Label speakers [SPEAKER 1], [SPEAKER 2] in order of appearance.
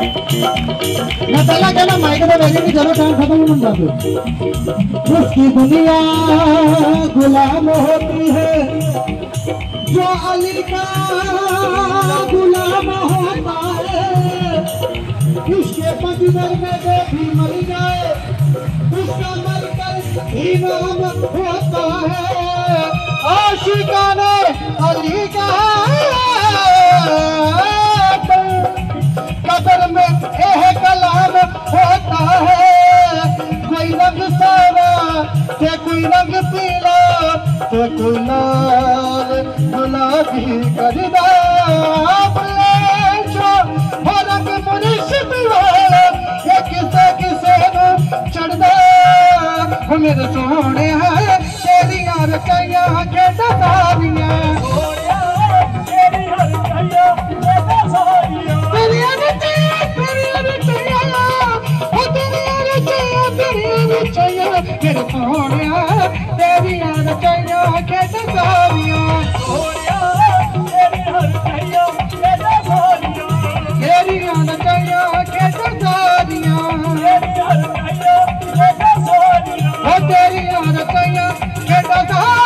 [SPEAKER 1] मैं पहला कहना माइक में बैठे कि चलो टाइम खत्म होने जाते। उसकी दुनिया गुलाम होती है जो अली का गुलाम होता है। उसके बदले में जो भी मर जाए उसका मरकर इनाम होता है। आशिकाने अली का कदर में एक कलाम होता है। कोई रंग सारा के कोई रंग पीला के कोई लाल गुलाबी करदा हो रंग मुनिशिप वाला ये किसे किसे नू चढ़दा। मेरे सोने है तेरियां रचाइयां के दसारियां मेरे सोनिया तेरियां रचाइयां के दसारियां तेरियां रचाइयां के दसारियां तेरियां रचाइयां के दसारियां।